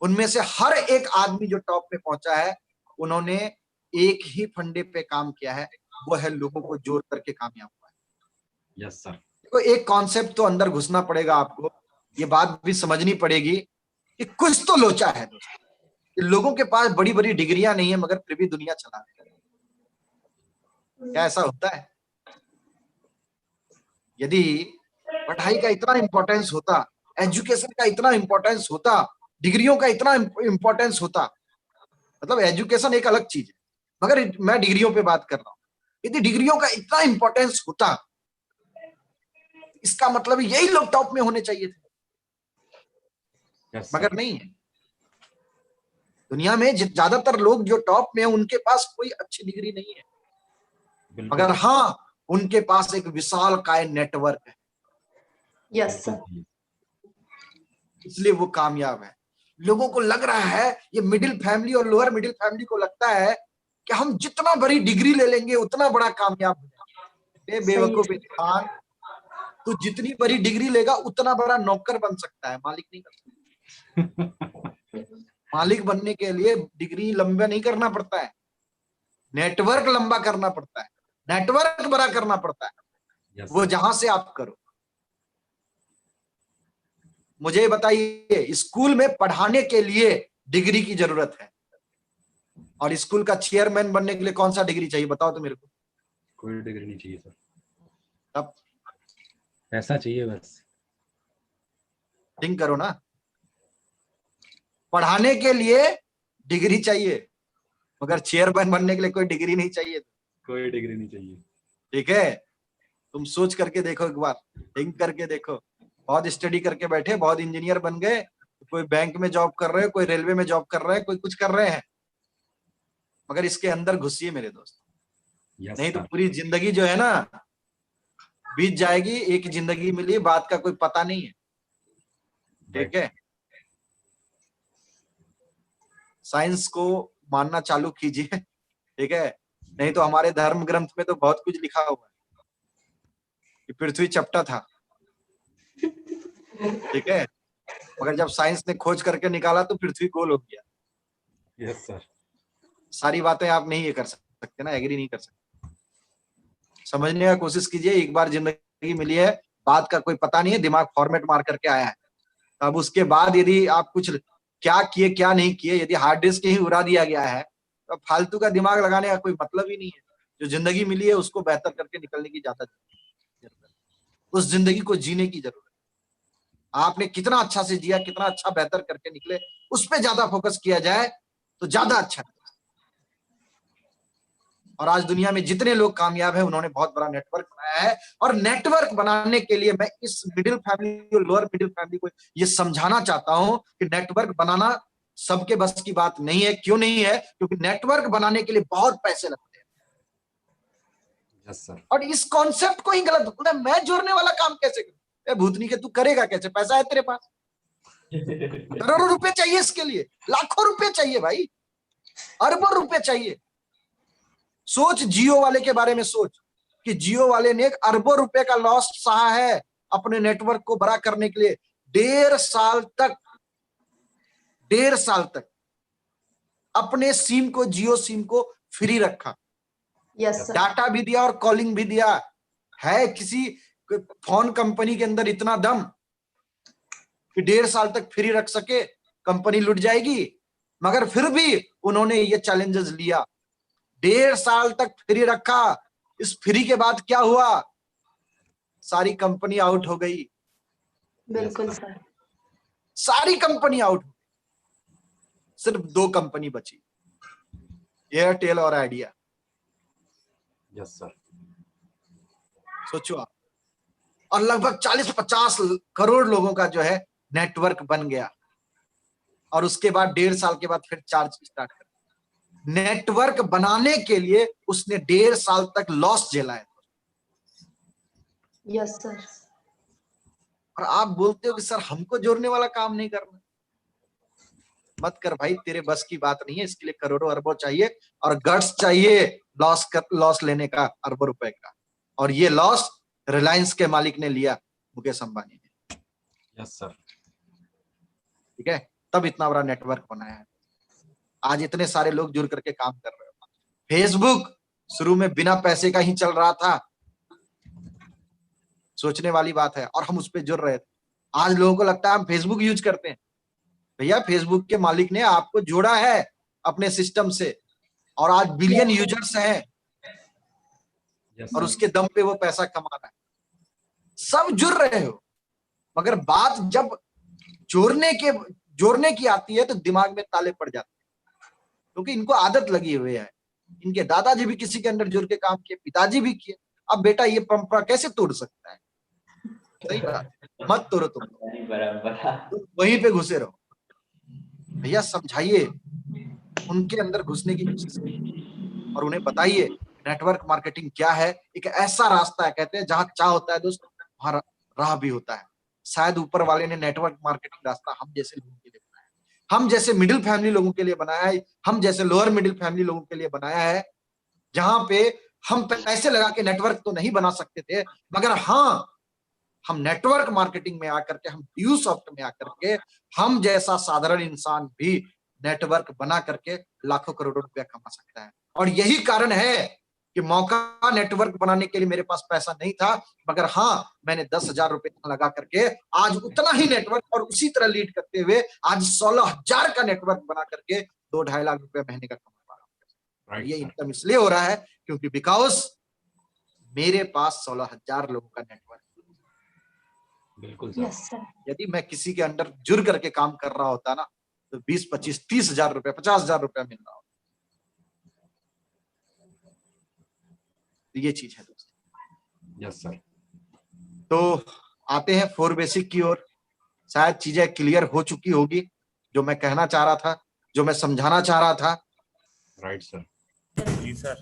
उनमें से हर एक आदमी जो टॉप पे पहुंचा है, उन्होंने एक ही फंडे पे काम किया है, वो है लोगों को जोड़ करके कामयाब हुआ है। Yes sir. देखो, एक कॉन्सेप्ट तो अंदर घुसना पड़ेगा आपको, ये बात भी समझनी पड़ेगी कि कुछ तो लोचा है दोस्तों। लोगों के पास बड़ी बड़ी डिग्रियां नहीं है, मगर फिर भी दुनिया चला रहे हैं। क्या ऐसा होता है? यदि पढ़ाई का इतना इंपॉर्टेंस होता, एजुकेशन का इतना इंपॉर्टेंस होता, डिग्रियों का इतना इंपॉर्टेंस होता, मतलब एजुकेशन एक अलग चीज है, मगर मैं डिग्रियों पे बात कर रहा हूँ, यदि डिग्रियों का इतना इंपॉर्टेंस होता, इसका मतलब यही लोग टॉप में होने चाहिए थे। मगर नहीं है। दुनिया में ज्यादातर लोग जो टॉप में है, उनके पास कोई अच्छी डिग्री नहीं है, मगर हाँ, उनके पास एक विशाल काय नेटवर्क है। Yes sir. इसलिए वो कामयाब है। लोगों को लग रहा है, ये मिडिल फैमिली और लोअर मिडिल फैमिली को लगता है कि हम जितना बड़ी डिग्री ले लेंगे उतना बड़ा कामयाब हो जाएंगे। बेवकूफ इंसान, तू जितनी बड़ी डिग्री लेगा उतना बड़ा नौकर बन सकता है, मालिक नहीं कर सकता। मालिक बनने के लिए डिग्री लंबा नहीं करना पड़ता है, नेटवर्क लंबा करना पड़ता है, नेटवर्क बड़ा करना पड़ता है। वो जहां से आप करो। मुझे बताइए, स्कूल में पढ़ाने के लिए डिग्री की जरूरत है, और स्कूल का चेयरमैन बनने के लिए कौन सा डिग्री चाहिए? बताओ तो मेरे को। कोई डिग्री नहीं चाहिए सर। तब पैसा चाहिए बस। थिंक करो ना, पढ़ाने के लिए डिग्री चाहिए, मगर चेयरमैन बनने के लिए कोई डिग्री नहीं चाहिए। कोई डिग्री नहीं चाहिए। ठीक है, तुम सोच करके देखो, एक बार थिंक करके देखो। बहुत स्टडी करके बैठे, बहुत इंजीनियर बन गए, कोई बैंक में जॉब कर रहे हैं, कोई रेलवे में जॉब कर रहे हैं, कोई कुछ कर रहे हैं, मगर इसके अंदर घुसिए मेरे दोस्त। नहीं तो पूरी जिंदगी जो है ना बीत जाएगी, एक जिंदगी मिली, बात का कोई पता नहीं है। ठीक है, साइंस को मानना चालू कीजिए। ठीक है, नहीं तो हमारे धर्म ग्रंथ में तो बहुत कुछ लिखा हुआ है कि पृथ्वी चपटा था। ठीक है, मगर जब साइंस ने खोज करके निकाला तो पृथ्वी गोल हो गया। Yes sir. सारी बातें आप नहीं ये कर सकते ना, एग्री नहीं कर सकते। समझने का कोशिश कीजिए, एक बार जिंदगी मिली है, बात का कोई पता नहीं है, दिमाग फॉर्मेट मार करके आया है। अब उसके बाद यदि आप कुछ क्या किए क्या नहीं किए, यदि हार्ड डिस्क ही उड़ा दिया गया है, तो फालतू का दिमाग लगाने का कोई मतलब ही नहीं है। जो जिंदगी मिली है उसको बेहतर करके निकलने की ज्यादा जरूरत है, उस जिंदगी को जीने की जरूरत है। आपने कितना अच्छा से जिया, कितना अच्छा बेहतर करके निकले, उस पर ज्यादा फोकस किया जाए तो ज्यादा अच्छा है। और आज दुनिया में जितने लोग कामयाब हैं, उन्होंने बहुत बड़ा नेटवर्क बनाया है। और नेटवर्क बनाने के लिए मैं इस मिडिल फैमिली और लोअर मिडिल फैमिली को ये समझाना चाहता हूं कि नेटवर्क बनाना सबके बस की बात नहीं है। क्यों नहीं है? क्योंकि नेटवर्क बनाने के लिए बहुत पैसे लगते हैं। Yes sir. और इस कॉन्सेप्ट को ही गलत, मैं जोड़ने वाला काम कैसे करूं? भूतनी के तू करेगा कैसे? पैसा है तेरे पास, करोड़ों रुपए चाहिए इसके लिए, लाखों रुपए चाहिए भाई, अरबों रुपए चाहिए। सोच जियो वाले के बारे में, सोच कि जियो वाले ने अरबों रुपए का लॉस सहा है अपने नेटवर्क को बड़ा करने के लिए। 1.5 साल तक अपने सिम को, जियो सिम को फ्री रखा। Yes sir. डाटा भी दिया और कॉलिंग भी दिया। है किसी फोन कंपनी के अंदर इतना दम कि 1.5 साल तक फ्री रख सके? कंपनी लुट जाएगी। मगर फिर भी उन्होंने ये चैलेंजेस लिया, 1.5 साल तक फ्री रखा। इस फ्री के बाद क्या हुआ? सारी कंपनी आउट हो गई। बिल्कुल सर। सारी कंपनी आउट हो गई, सिर्फ 2 कंपनी बची, एयरटेल और आइडिया। Yes sir. सोचो आप। और लगभग 40-50 करोड़ लोगों का जो है नेटवर्क बन गया। और उसके बाद 1.5 साल के बाद फिर चार्ज स्टार्ट कर। नेटवर्क बनाने के लिए उसने 1.5 साल तक लॉस झेला है। Yes sir. और आप बोलते हो कि सर हमको जोड़ने वाला काम नहीं करना। मत कर भाई, तेरे बस की बात नहीं है। इसके लिए करोड़ों अरबों चाहिए और गट्स चाहिए लॉस लेने का, अरबों रुपए का। और ये लॉस रिलायंस के मालिक ने लिया, मुकेश अंबानी ने। Yes sir. ठीक है, तब इतना बड़ा नेटवर्क बनाया है। आज इतने सारे लोग जुड़ करके काम कर रहे हो। फेसबुक शुरू में बिना पैसे का ही चल रहा था, सोचने वाली बात है, और हम उस पर जुड़ रहे थे। आज लोगों को लगता है हम फेसबुक यूज करते हैं। भैया फेसबुक के मालिक ने आपको जोड़ा है अपने सिस्टम से, और आज बिलियन यूजर्स हैं, यस और सर, उसके दम पे वो पैसा कमा रहा है। सब जुड़ रहे हो, मगर बात जब जोड़ने की आती है तो दिमाग में ताले पड़ जाते हैं, क्योंकि इनको आदत लगी हुई है। इनके दादाजी भी किसी के अंदर जुड़ के काम किए, पिताजी भी किए। अब बेटा ये परंपरा कैसे तोड़ सकता है? सही बात है, मत तोड़ो तुम, तुम वहीं पे घुसे रहो। भैया समझाइए, उनके अंदर घुसने की कोशिश कीजिए और उन्हें बताइए नेटवर्क मार्केटिंग क्या है। एक ऐसा रास्ता है, कहते हैं जहां चाह होता है दोस्त वहां राह भी होता है। शायद ऊपर वाले ने नेटवर्क मार्केटिंग रास्ता हम जैसे लोगों के लिए बनाया है, हम जैसे मिडिल फैमिली लोगों के लिए बनाया है, हम जैसे लोअर मिडिल फैमिली लोगों के लिए बनाया है, जहां पे हम पैसे लगा के नेटवर्क तो नहीं बना सकते थे, मगर हाँ हम नेटवर्क मार्केटिंग में आकर के, हम ड्यूसॉफ्ट में आकर के, हम जैसा साधारण इंसान भी नेटवर्क बना करके लाखों करोड़ों रुपया कमा सकता है। और यही कारण है कि मौका नेटवर्क बनाने के लिए मेरे पास पैसा नहीं था, मगर हाँ मैंने 10,000 रुपए लगा करके आज उतना ही नेटवर्क और उसी तरह लीड करते हुए आज 16,000 का नेटवर्क बना करके 2-2.5 लाख रुपए महीने का कमा पा रहा हूँ। राइट ये सर, इनकम इसलिए हो रहा है क्योंकि बिकॉज मेरे पास 16,000 लोगों का नेटवर्क। बिल्कुल सर, यस सर, यदि मैं किसी के अंडर जुड़ करके काम कर रहा होता ना, तो 20, 25, 30,000 रुपए, 50,000 रुपया मिल रहा होता। ये चीज है दोस्तों। यस सर, तो आते हैं 4 बेसिक की ओर। शायद चीजें क्लियर हो चुकी होगी, जो मैं कहना चाह रहा था, जो मैं समझाना चाह रहा था। राइट सर, जी सर।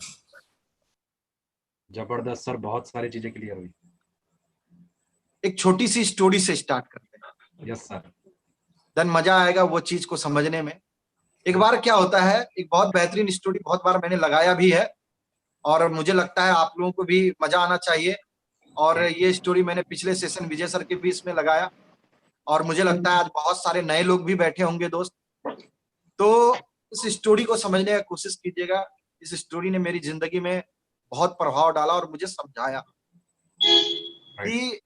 जबरदस्त सर, बहुत सारी चीजें क्लियर हुई। एक छोटी सी स्टोरी से स्टार्ट करते हैं, यस सर, देन मजा आएगा वो चीज को समझने में। एक बार क्या होता है, एक बहुत बेहतरीन स्टोरी, बहुत बार मैंने लगाया भी है और मुझे लगता है आप लोगों को भी मजा आना चाहिए। और ये स्टोरी मैंने पिछले सेशन विजय सर के भी इसमें लगाया, और मुझे लगता है आज बहुत सारे नए लोग भी बैठे होंगे दोस्त। तो इस स्टोरी को समझने की कोशिश कीजिएगा। इस स्टोरी ने मेरी जिंदगी में बहुत प्रभाव डाला और मुझे समझाया कि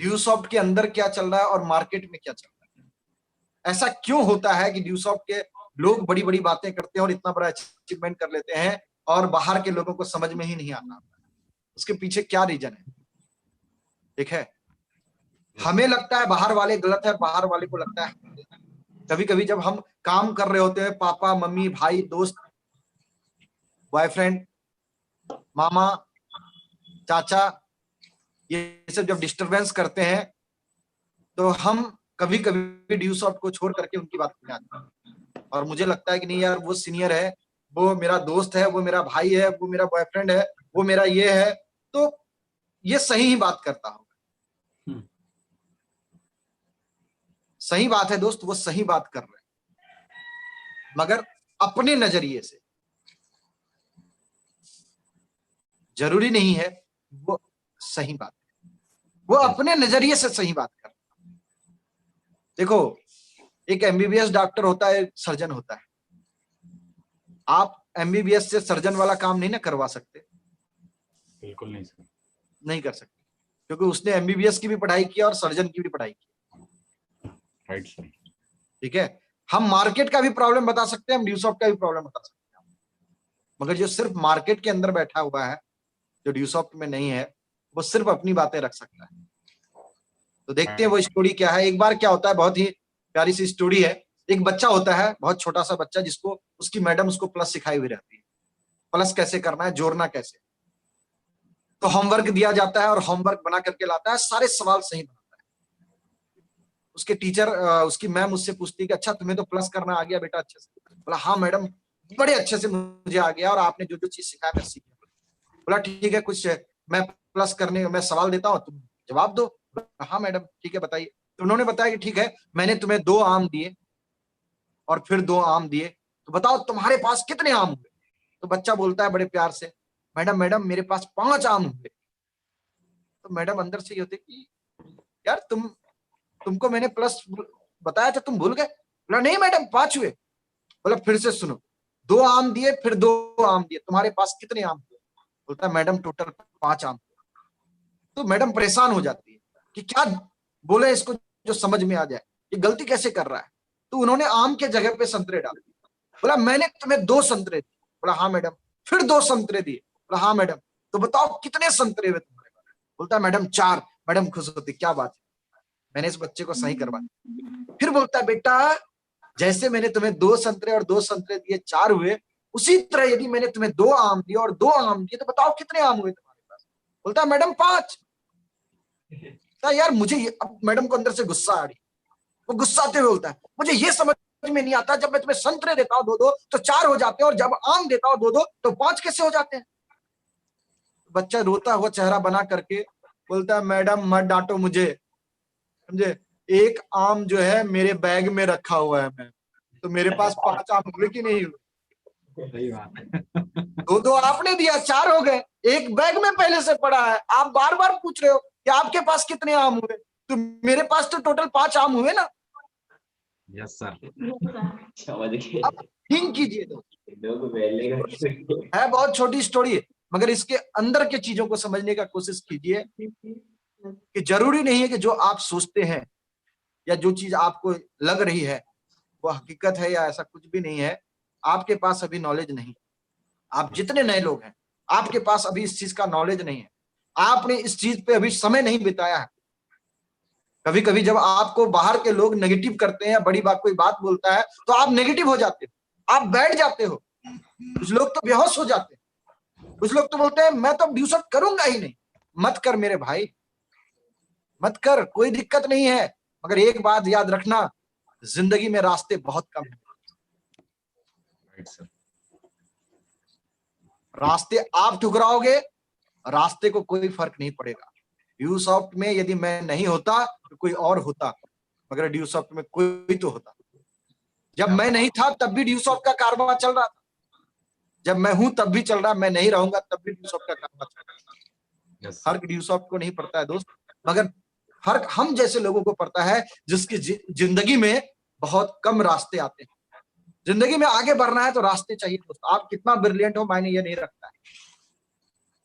ड्यूसॉफ्ट के अंदर क्या चल रहा है और मार्केट में क्या चल रहा है। ऐसा क्यों होता है कि ड्यूसॉफ्ट के लोग बड़ी बड़ी बातें करते हैं और इतना बड़ा अचीवमेंट कर लेते हैं और बाहर के लोगों को समझ में ही नहीं आता, उसके पीछे क्या रीजन है। ठीक है, हमें लगता है बाहर वाले गलत है, बाहर वाले को लगता है। कभी कभी जब हम काम कर रहे होते हैं, पापा मम्मी भाई दोस्त बॉयफ्रेंड मामा चाचा ये सब जब डिस्टरबेंस करते हैं, तो हम कभी कभी ड्यूसॉफ्ट को छोड़ करके उनकी बात में आते हैं। और मुझे लगता है कि नहीं यार, वो सीनियर है, वो मेरा दोस्त है, वो मेरा भाई है, वो मेरा बॉयफ्रेंड है, वो मेरा ये है, तो ये सही ही बात करता होगा। सही बात है दोस्त, वो सही बात कर रहे हैं, मगर अपने नजरिए से। जरूरी नहीं है वो सही बात है, वो अपने नजरिए से सही बात कर रहे हैं। देखो, एक एमबीबीएस डॉक्टर होता है, सर्जन होता है। आप एमबीबीएस से सर्जन वाला काम नहीं ना करवा सकते, बिल्कुल नहीं सर, नहीं कर सकते, क्योंकि उसने एमबीबीएस की भी पढ़ाई की और सर्जन की भी पढ़ाई की। राइट सर, ठीक है, हम मार्केट का भी प्रॉब्लम बता सकते हैं, हम ड्यूसॉफ्ट का भी प्रॉब्लम बता सकते हैं, मगर जो सिर्फ मार्केट के अंदर बैठा हुआ है, जो ड्यूसॉफ्ट में नहीं है, वो सिर्फ अपनी बातें रख सकता है। तो देखते हैं वो स्टोरी क्या है। एक बार क्या होता है, बहुत ही प्यारी सी स्टोरी है। एक बच्चा होता है, बहुत छोटा सा बच्चा, जिसको उसकी मैडम उसको प्लस सिखाई हुई रहती है, प्लस कैसे करना है, जोड़ना कैसे। तो होमवर्क दिया जाता है और होमवर्क बना करके लाता है, सारे सवाल सही बनाता है। उसके टीचर, उसकी मैम उससे पूछती है कि अच्छा तुम्हें तो प्लस करना आ गया बेटा अच्छे से? बोला हाँ मैडम, बड़े अच्छे से मुझे आ गया, और आपने जो जो चीज सिखाया मैं सीख गया। बोला ठीक है, कुछ मैं प्लस करने मैं सवाल देता हूँ, तुम जवाब दो। हाँ मैडम ठीक है बताइए। तो उन्होंने बताया कि ठीक है, मैंने तुम्हें 2 आम दिए और फिर 2 आम दिए, तो बताओ तुम्हारे पास कितने आम हुए? तो बच्चा बोलता है बड़े प्यार से, मैडम मैडम मेरे पास 5 आम हुए। तो मैडम अंदर से ये होते कि यार तुमको मैंने प्लस बताया था, तुम भूल गए? बोला नहीं मैडम 5 हुए। बोला फिर से सुनो, 2 आम दिए, फिर 2 आम दिए, तुम्हारे पास कितने आम हुए? बोलता है मैडम टोटल 5 आम। तो मैडम परेशान हो जाती है कि क्या बोले इसको जो समझ में आ जाए, ये गलती कैसे कर रहा है। तो उन्होंने आम के जगह पे संतरे डाल दिए। बोला मैंने तुम्हें 2 संतरे दिए। बोला हाँ मैडम। फिर 2 संतरे दिए। बोला हाँ मैडम। तो बताओ कितने संतरे हुए तुम्हारे पास? बोलता है मैडम 4। मैडम खुश होती, क्या बात है, मैंने इस बच्चे को सही करवा दिया। फिर बोलता है बेटा जैसे मैंने तुम्हें 2 संतरे और 2 संतरे दिए 4 हुए, उसी तरह यदि मैंने तुम्हें 2 आम दिए और 2 आम दिए तो बताओ कितने आम हुए तुम्हारे पास? बोलता है मैडम 5। यार मुझे अब मैडम को अंदर से गुस्सा आ रही, वो गुस्साते हुए बोलता है मुझे ये समझ में नहीं आता, जब मैं तुम्हें संतरे देता हूँ 2-2 तो 4 हो जाते हैं, और जब आम देता हूँ 2-2 तो 5 कैसे हो जाते हैं? बच्चा रोता हुआ चेहरा बना करके बोलता है मैडम मत डांटो मुझे, समझे, एक आम जो है मेरे बैग में रखा हुआ है मैम, तो मेरे पास 5 आम हुए कि नहीं हुए? सही बात है। 2-2 आपने दिया, 4 हो गए, एक बैग में पहले से पड़ा है, आप बार बार पूछ रहे हो कि आपके पास कितने आम हुए, तो मेरे पास तो टोटल 5 आम हुए ना। Yes sir. समझ गए। अब थिंक कीजिए दोस्त, लोग पहले का है बहुत छोटी स्टोरी है, मगर इसके अंदर के चीजों को समझने का कोशिश कीजिए कि जरूरी नहीं है कि जो आप सोचते हैं या जो चीज आपको लग रही है वो हकीकत है, या ऐसा कुछ भी नहीं है। आपके पास अभी नॉलेज नहीं, आप जितने नए लोग हैं आपके पास अभी इस चीज का नॉलेज नहीं है, आपने इस चीज पे अभी समय नहीं बिताया है। कभी कभी जब आपको बाहर के लोग नेगेटिव करते हैं, बड़ी बात कोई बात बोलता है तो आप नेगेटिव हो जाते हो, आप बैठ जाते हो, कुछ लोग तो बेहोश हो जाते हैं, कुछ लोग तो बोलते हैं मैं तो ड्यूसअप करूंगा ही नहीं। मत कर मेरे भाई, मत कर, कोई दिक्कत नहीं है, मगर एक बात याद रखना, जिंदगी में रास्ते बहुत कम है। Right sir. रास्ते आप ठुकराओगे, रास्ते को कोई फर्क नहीं पड़ेगा। ड्यूसॉफ्ट में यदि मैं नहीं होता तो कोई और होता, मगर ड्यूसॉफ्ट में कोई तो होता। जब मैं नहीं था तब भी ड्यूसॉफ्ट का कारोबार चल रहा था, जब मैं हूं तब भी चल रहा, मैं नहीं रहूंगा तब भी ड्यूसॉफ्ट का कारोबार चल रहा। Yes sir. फर्क ड्यूसॉफ्ट को नहीं पड़ता है दोस्त, मगर फर्क हम जैसे लोगों को पड़ता है जिसकी जिंदगी में बहुत कम रास्ते आते हैं। जिंदगी में आगे बढ़ना है तो रास्ते चाहिए दोस्त, आप कितना ब्रिलियंट हो मायने ये नहीं रखता है,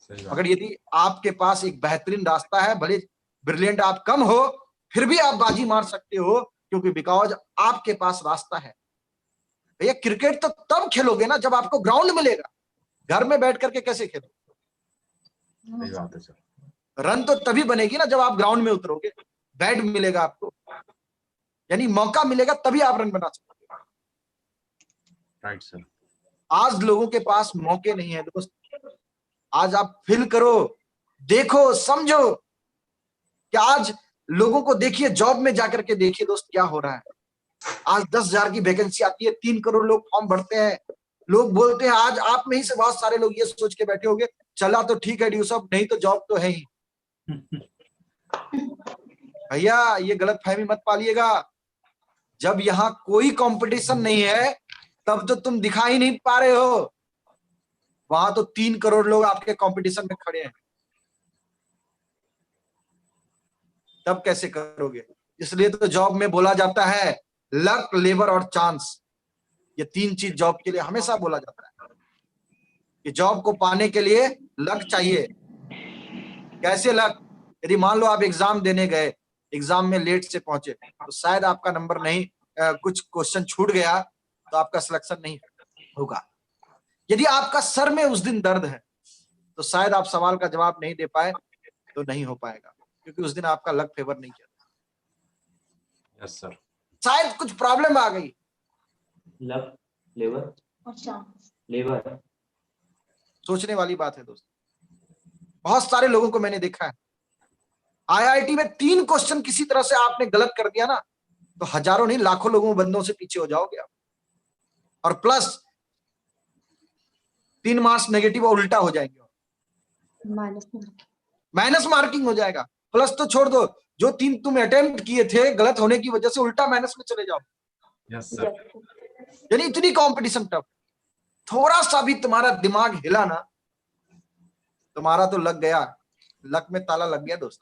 सही बात। मगर यदि आपके पास एक बेहतरीन रास्ता है, भले ब्रिलियंट आप कम हो फिर भी आप बाजी मार सकते हो, क्योंकि बिकॉज आपके पास रास्ता है। भैया क्रिकेट तो तब खेलोगे ना जब आपको ग्राउंड मिलेगा, घर में बैठ करके कैसे खेलोगे? सही बात है सर। रन तो तभी बनेगी ना जब आप ग्राउंड में उतरोगे, बैट मिलेगा आपको, यानी मौका मिलेगा तभी आप रन बना सकते हो। Right sir. आज लोगों के पास मौके नहीं है दोस्त, आज आप फील करो, देखो, समझो कि आज लोगों को देखिए, जॉब में जाकर के देखिए दोस्त क्या हो रहा है। आज 10,000 की वैकेंसी आती है, 3 करोड़ लोग फॉर्म भरते हैं, लोग बोलते हैं, आज आप में ही से बहुत सारे लोग ये सोच के बैठे होंगे चला तो ठीक है ड्यूसअप, नहीं तो जॉब तो है ही। भैया ये गलत फहमी मत पालिएगा, जब यहाँ कोई कंपटीशन नहीं है तब तो तुम दिखा ही नहीं पा रहे हो, वहां तो 3 करोड़ लोग आपके कंपटीशन में खड़े हैं, तब कैसे करोगे? इसलिए तो जॉब में बोला जाता है लक, लेबर और चांस, ये 3 चीज जॉब के लिए हमेशा बोला जाता है कि जॉब को पाने के लिए लक चाहिए। कैसे लक? यदि मान लो आप एग्जाम देने गए, एग्जाम में लेट से पहुंचे तो शायद आपका नंबर नहीं, कुछ क्वेश्चन छूट गया तो आपका सिलेक्शन नहीं होगा। यदि आपका सर में उस दिन दर्द है तो शायद आप सवाल का जवाब नहीं दे पाए तो नहीं हो पाएगा, क्योंकि उस दिन आपका लक फेवर नहीं किया। Yes sir. शायद कुछ प्रॉब्लम आ गई, लक, लेबर, लेबर। सोचने वाली बात है दोस्त। बहुत सारे लोगों को मैंने देखा है, आईआईटी में 3 क्वेश्चन किसी तरह से आपने गलत कर दिया ना तो हजारों नहीं लाखों लोगों बंदों से पीछे हो जाओगे आप, और प्लस 3 मार्क्स नेगेटिव और उल्टा हो जाएंगे, माइनस मार्किंग हो जाएगा। प्लस तो छोड़ दो, जो 3 तुम अटेम्प्ट किए थे गलत होने की वजह से उल्टा माइनस में चले जाओ। Yes sir. यानी इतनी कंपटीशन टफ, थोड़ा सा भी तुम्हारा दिमाग हिला ना तुम्हारा तो लग गया, लक में ताला लग गया दोस्त।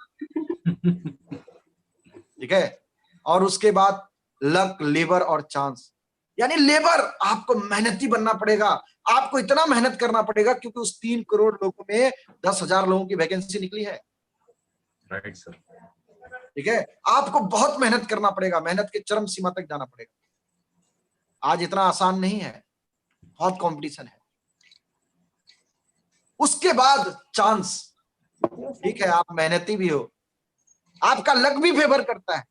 ठीक है, और उसके बाद लक, लेबर और चांस। यानी लेबर, आपको मेहनती बनना पड़ेगा, आपको इतना मेहनत करना पड़ेगा, क्योंकि उस 3 करोड़ लोगों में 10,000 लोगों की वैकेंसी निकली है। Right sir. ठीक है, आपको बहुत मेहनत करना पड़ेगा, मेहनत के चरम सीमा तक जाना पड़ेगा। आज इतना आसान नहीं है, बहुत कंपटीशन है। उसके बाद चांस। ठीक है, आप मेहनती भी हो, आपका लक भी फेवर करता है,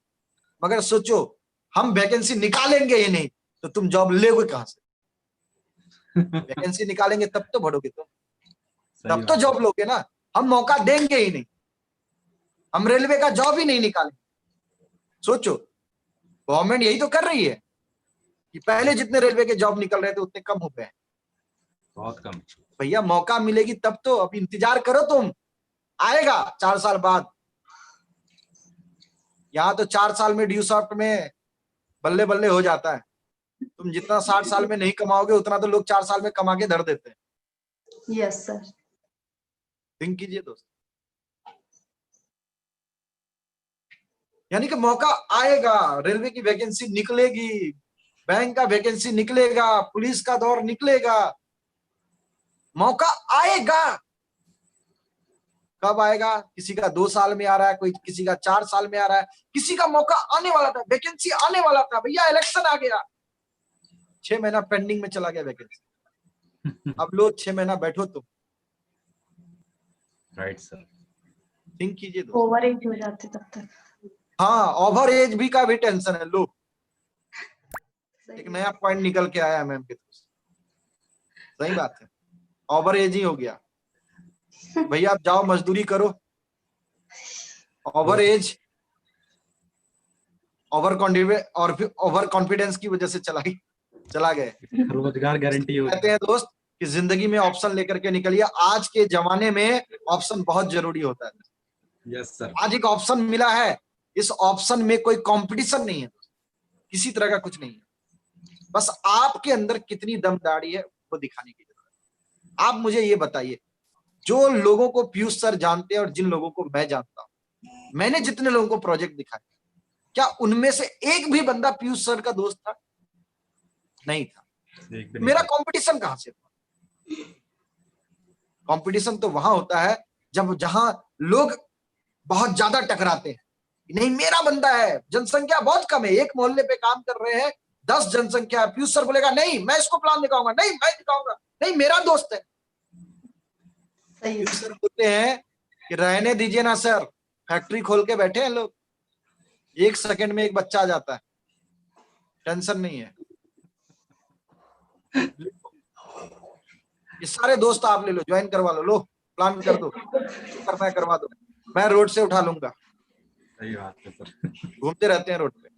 मगर सोचो हम वैकेंसी निकालेंगे ही नहीं तो तुम जॉब लोगे कहां से? वैकेंसी निकालेंगे तब तो भरोगे तुम, तब तो जॉब लोगे ना। हम मौका देंगे ही नहीं, हम रेलवे का जॉब ही नहीं निकालेंगे। सोचो, गवर्नमेंट यही तो कर रही है कि पहले जितने रेलवे के जॉब निकल रहे थे उतने कम हो गए हैं। बहुत कम। भैया मौका मिलेगी तब तो, अब इंतजार करो तुम, आएगा 4 साल बाद। यहाँ तो 4 साल में ड्यू सॉफ्ट में बल्ले बल्ले हो जाता है। तुम जितना 60 साल में नहीं कमाओगे उतना तो लोग 4 साल में कमा के धर देते हैं। Yes sir. थिंक कीजिए दोस्त, यानी कि मौका आएगा, रेलवे की वैकेंसी निकलेगी, बैंक का वैकेंसी निकलेगा, पुलिस का दौर निकलेगा, मौका आएगा। कब आएगा? किसी का 2 साल में आ रहा है, कोई किसी का 4 साल में आ रहा है, किसी का मौका आने वाला था, वैकेंसी आने वाला था। भैया इलेक्शन आ गया, 6 महीना पेंडिंग में चला गया वैकेंसी। अब लो 6 महीना बैठो तुम। Right sir. थिंक कीजिए दोस्त। ओवर एज हो जाते तब तक। हाँ, ओवर एज भी का भी टेंशन है। लो, एक नया पॉइंट निकल के आया मैम के दोस्त, सही बात है, ओवर एज ही हो गया। भैया आप जाओ मजदूरी करो, ओवर एज, ओवर कॉन्फिडेंस की वजह से चला गए। रोजगार गारंटी हो कहते हैं दोस्त कि जिंदगी में ऑप्शन लेकर के निकलिए। आज के जमाने में ऑप्शन बहुत जरूरी होता है। Yes sir. आज एक ऑप्शन मिला है, इस ऑप्शन में कोई कंपटीशन नहीं है, किसी तरह का कुछ नहीं है, बस आपके अंदर कितनी दमदारी है वो दिखाने की जरूरत है। आप मुझे ये बताइए, जो लोगों को पीयूष सर जानते हैं और जिन लोगों को मैं जानता हूं, मैंने जितने लोगों को प्रोजेक्ट दिखाए, क्या उनमें से एक भी बंदा पीयूष सर का दोस्त था? नहीं था। मेरा कंपटीशन कहां से था? कंपटीशन तो वहां होता है जहां लोग बहुत ज्यादा टकराते हैं। नहीं मेरा बंदा है, जनसंख्या बहुत कम है, एक मोहल्ले पे काम कर रहे हैं, 10 जनसंख्या, पीयूष सर बोलेगा नहीं मैं इसको प्लान दिखाऊंगा, नहीं मैं दिखाऊंगा, नहीं मेरा दोस्त है। पीयूष सर बोलते हैं कि रहने दीजिए ना सर, फैक्ट्री खोल के बैठे हैं लोग, 1 सेकंड में एक बच्चा आ जाता है, टेंशन नहीं है। ये सारे दोस्त आप ले लो, ज्वाइन करवा लो, प्लान कर दो, करना है करवा दो, मैं रोड से उठा लूंगा। सही बात है सर। घूमते रहते हैं रोड पे,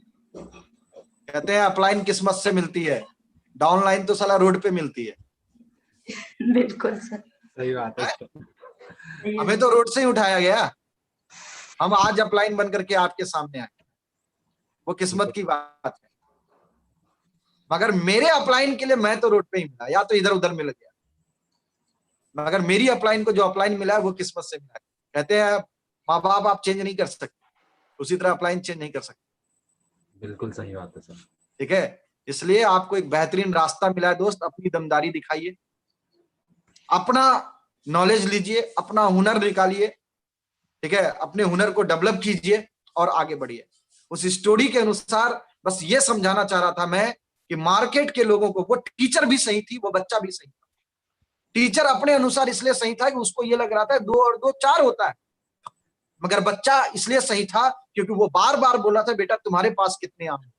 कहते हैं अपलाइन किस्मत से मिलती है, डाउनलाइन तो साला रोड पे मिलती है। बिल्कुल सर। सही बात है। हमें तो रोड से ही उठाया गया, हम आज अपलाइन बन करके आपके सामने आए, वो किस्मत की बात है। मगर मेरे अपलाइन के लिए मैं तो रोड पे ही मिला, या तो इधर उधर मिल गया, मगर मेरी अपलाइन को जो अपलाइन मिला है वो किस्मत से मिला है। कहते हैं माँ बाप आप चेंज नहीं कर सकते, उसी तरह अपलाइन चेंज नहीं कर सकते। बिल्कुल सही बात है सर। ठीक है, इसलिए आपको एक बेहतरीन रास्ता मिला है दोस्त, अपनी दमदारी दिखाइए, अपना नॉलेज लीजिए, अपना हुनर निकालिए, ठीक है, अपने हुनर को डेवलप कीजिए और आगे बढ़िए। उस स्टोरी के अनुसार बस ये समझाना चाह रहा था मैं कि मार्केट के लोगों को, वो टीचर भी सही थी, वो बच्चा भी सही था। टीचर अपने अनुसार इसलिए सही था कि उसको ये लग रहा था 2 और 2 4 होता है, मगर बच्चा इसलिए सही था क्योंकि वो बार बार बोला था बेटा तुम्हारे पास कितने आम हैं।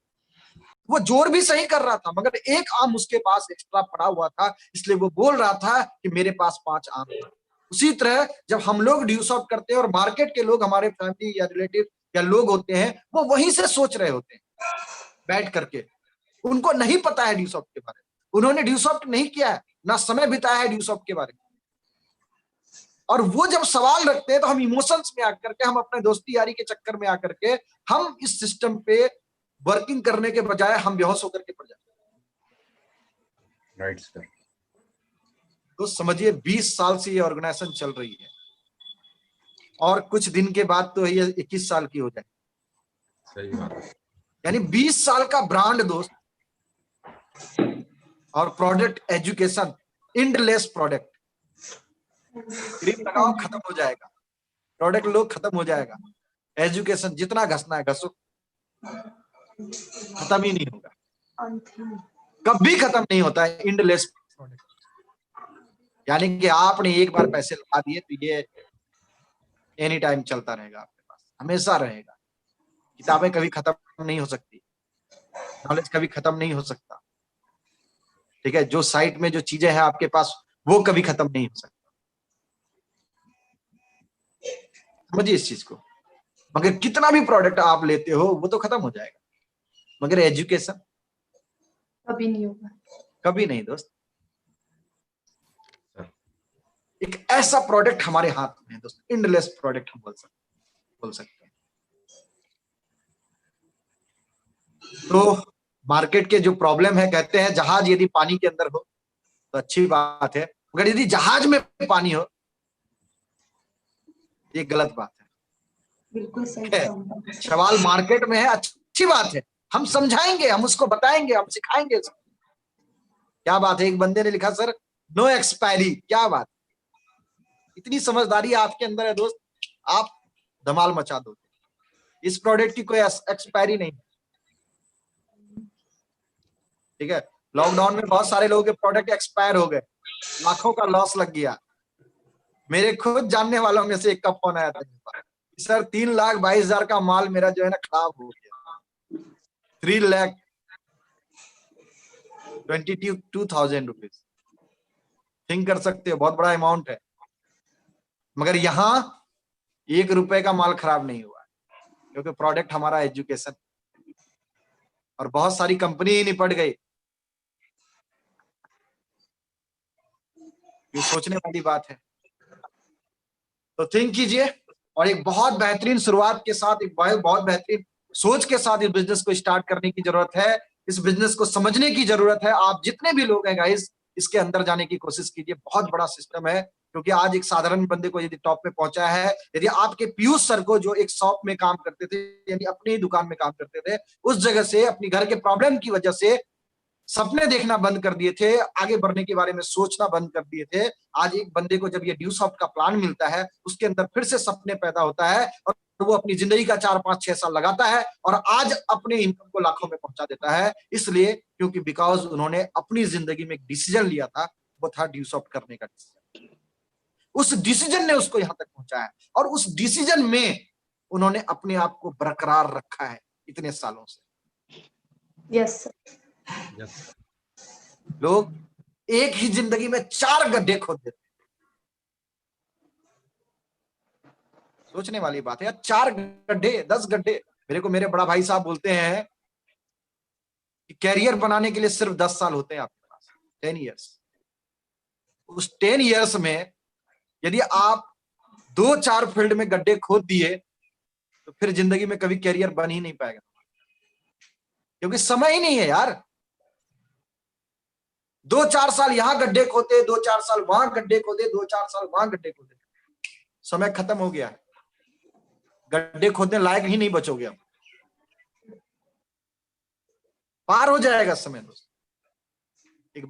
वो जोर भी सही कर रहा था, मगर एक आम उसके पास एक्स्ट्रा पड़ा हुआ था, इसलिए वो बोल रहा था कि मेरे पास 5 आम है। उसी तरह जब हम लोग ड्यू सॉफ्ट करते हैं और मार्केट के लोग, हमारे फैमिली या रिलेटिव या लोग होते हैं, वो वहीं से सोच रहे होते हैं बैठ करके, उनको नहीं पता है ड्यू सॉफ्ट के बारे में, उन्होंने ड्यू सॉफ्ट नहीं किया है, ना समय बिताया है ड्यू सॉफ्ट के बारे में। और वो जब सवाल रखते हैं तो हम इमोशंस में आकर के, हम अपने दोस्ती यारी के चक्कर में आकर के, हम इस सिस्टम पे वर्किंग करने के बजाय हम बेहोश होकर के पड़ जाते हैं। Right sir. तो समझिए 20 साल से ये ऑर्गेनाइजेशन चल रही है और कुछ दिन के बाद तो ये 21 साल की हो जाए। सही बात है। यानी 20 साल का ब्रांड दोस्त, और product education, endless product. Cream लगाओ खत्म हो जाएगा, प्रोडक्ट लो खत्म हो जाएगा, एजुकेशन जितना घसना है घसो, खत्म ही नहीं होगा, कभी खत्म नहीं होता है इंडलेस प्रोडक्ट। यानी कि आपने एक बार पैसे लगा दिए तो ये एनी टाइम चलता रहेगा, आपके पास हमेशा रहेगा। किताबें कभी खत्म नहीं हो सकती, नॉलेज कभी खत्म नहीं हो सकता, ठीक है। जो साइट में जो चीजें हैं आपके पास वो कभी खत्म नहीं हो सकता, समझिए इस चीज को। मगर कितना भी प्रोडक्ट आप लेते हो वो तो खत्म हो जाएगा, मगर एजुकेशन कभी नहीं होगा, कभी नहीं दोस्त। एक ऐसा प्रोडक्ट हमारे हाथ में है दोस्त, इंडलेस प्रोडक्ट हम बोल सकते हैं। तो मार्केट के जो प्रॉब्लम है, कहते हैं जहाज यदि पानी के अंदर हो तो अच्छी बात है, मगर यदि जहाज में पानी हो ये गलत बात है। बिल्कुल सही है। कहा। सवाल मार्केट में है, अच्छी बात है, हम समझाएंगे, हम उसको बताएंगे, हम सिखाएंगे। क्या बात है, एक बंदे ने लिखा सर नो एक्सपायरी, क्या बात, इतनी समझदारी आपके अंदर है दोस्त, आप धमाल मचा दो। इस प्रोडक्ट की कोई एक्सपायरी नहीं, ठीक है। लॉकडाउन में बहुत सारे लोगों के प्रोडक्ट एक्सपायर हो गए, लाखों का लॉस लग गया। मेरे खुद जानने वालों में से एक का फोन आया था सर 3,22,000 का माल मेरा जो है ना खराब हो गया, 3,22,000 रुपीज। थिंक कर सकते हो, बहुत बड़ा अमाउंट है, मगर यहाँ 1 रुपए का माल खराब नहीं हुआ क्योंकि प्रोडक्ट हमारा एजुकेशन, और बहुत सारी कंपनी ही निपट गई। ये सोचने वाली बात है, तो थिंक कीजिए, और एक बहुत बेहतरीन शुरुआत के साथ, एक बहुत बेहतरीन सोच के साथ इस बिजनेस को स्टार्ट करने की जरूरत है, इस बिजनेस को समझने की जरूरत है। आप जितने भी लोग हैं गाइस, इसके अंदर जाने की कोशिश कीजिए, बहुत बड़ा सिस्टम है। क्योंकि आज एक साधारण बंदे को यदि टॉप पे पहुंचा है, यदि आपके पीयूष सर को जो एक शॉप में काम करते थे, यानी अपनी ही दुकान में काम करते थे, उस जगह से अपनी घर के प्रॉब्लम की वजह से सपने देखना बंद कर दिए थे, आगे बढ़ने के बारे में सोचना बंद कर दिए थे, आज एक बंदे को जब ये ड्यू सॉफ्ट का प्लान मिलता है, उसके अंदर फिर से सपने पैदा होता है, और वो अपनी जिंदगी का 4-5-6 साल लगाता है, और आज अपने इनकम को लाखों में पहुंचा देता है। इसलिए क्योंकि बिकॉज उन्होंने अपनी जिंदगी में एक डिसीजन लिया था, वो था ड्यू सॉफ्ट करने का डिसीजन। उस डिसीजन ने उसको यहां तक पहुंचाया है, और उस डिसीजन में उन्होंने अपने आप को बरकरार रखा है इतने सालों से। यस यस लोग एक ही जिंदगी में 4 गड्ढे खोद देते हैं, सोचने वाली बात है यार, 4 गड्ढे, 10 गड्ढे। मेरे को मेरे बड़ा भाई साहब बोलते हैं कि कैरियर बनाने के लिए सिर्फ 10 साल होते हैं आपके पास, 10 ईयर्स। उस 10 ईयर्स में यदि आप 2-4 फील्ड में गड्ढे खोद दिए तो फिर जिंदगी में कभी कैरियर बन ही नहीं पाएगा, क्योंकि समय ही नहीं है यार। 2-4 साल यहां गड्ढे खोदे, 2-4 साल वहां गड्ढे खोदे, 2-4 साल वहां गड्ढे खोदे, समय खत्म हो गया, गड्ढे खोदने लायक ही नहीं बचोगे अब, पार हो जाएगा समय दोस्त। एक